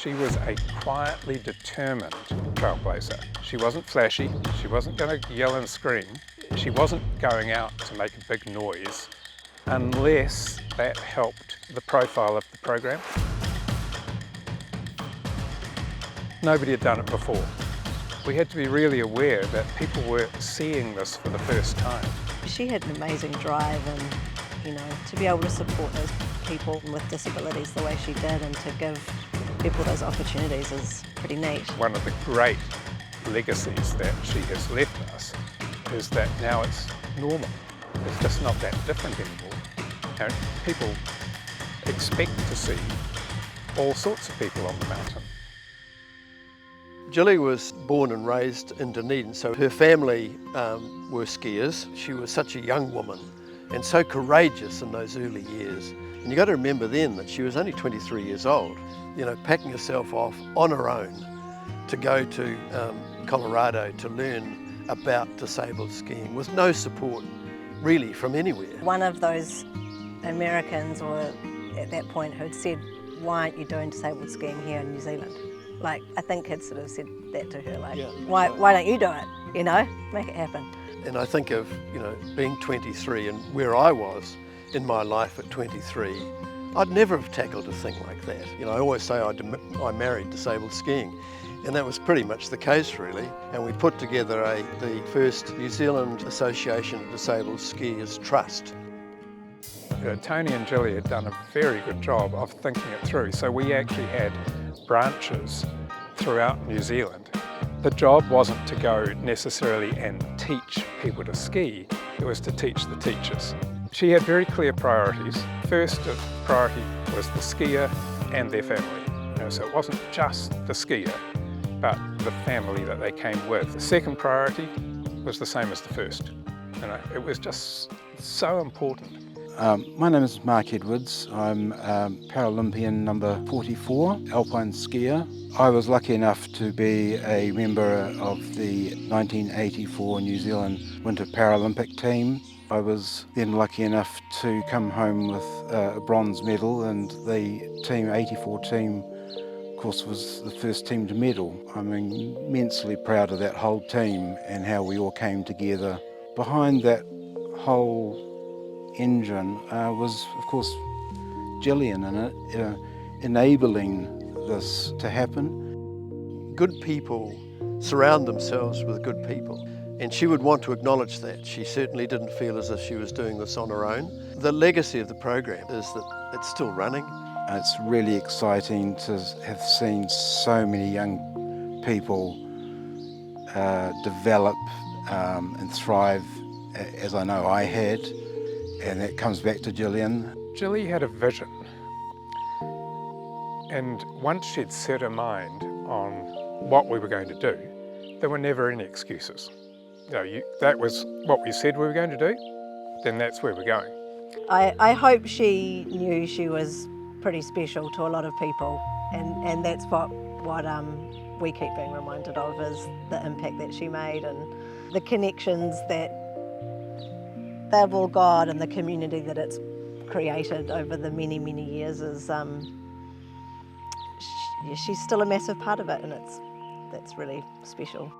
She was a quietly determined trailblazer. She wasn't flashy, she wasn't going to yell and scream, she wasn't going out to make a big noise unless that helped the profile of the program. Nobody had done it before. We had to be really aware that people were seeing this for the first time. She had an amazing drive, and to be able to support those people with disabilities the way she did and to give people those opportunities is pretty neat. One of the great legacies that she has left us is that now it's normal. It's just not that different anymore. People expect to see all sorts of people on the mountain. Gilly was born and raised in Dunedin, so her family were skiers. She was such a young woman and so courageous in those early years. And you've got to remember then that she was only 23 years old, packing herself off on her own to go to Colorado to learn about disabled skiing with no support really from anywhere. One of those Americans, or at that point, who'd said, "Why aren't you doing disabled skiing here in New Zealand?" I think had sort of said that to her, why don't you do it, make it happen. And I think of, being 23 and where I was in my life at 23, I'd never have tackled a thing like that. I always say I married disabled skiing, and that was pretty much the case really. And we put together the first New Zealand Association of Disabled Skiers Trust. Tony and Gilly had done a very good job of thinking it through, so we actually had branches throughout New Zealand. The job wasn't to go necessarily and teach people to ski, it was to teach the teachers. She had very clear priorities. First priority was the skier and their family. So it wasn't just the skier, but the family that they came with. The second priority was the same as the first. It was just so important. My name is Mark Edwards. I'm Paralympian number 44, alpine skier. I was lucky enough to be a member of the 1984 New Zealand Winter Paralympic team. I was then lucky enough to come home with a bronze medal, and the 84 team, of course, was the first team to medal. I'm immensely proud of that whole team and how we all came together. Behind that whole engine was, of course, Gillian in it, enabling this to happen. Good people surround themselves with good people, and she would want to acknowledge that. She certainly didn't feel as if she was doing this on her own. The legacy of the program is that it's still running. It's really exciting to have seen so many young people develop and thrive, as I know I had. And that comes back to Gillian. Gilly had a vision, and once she'd set her mind on what we were going to do, there were never any excuses. That was what we said we were going to do, then that's where we're going. I hope she knew she was pretty special to a lot of people, and that's what we keep being reminded of, is the impact that she made and the connections that they've all got, and the community that it's created over the many, many years is, she's still a massive part of it, and that's really special.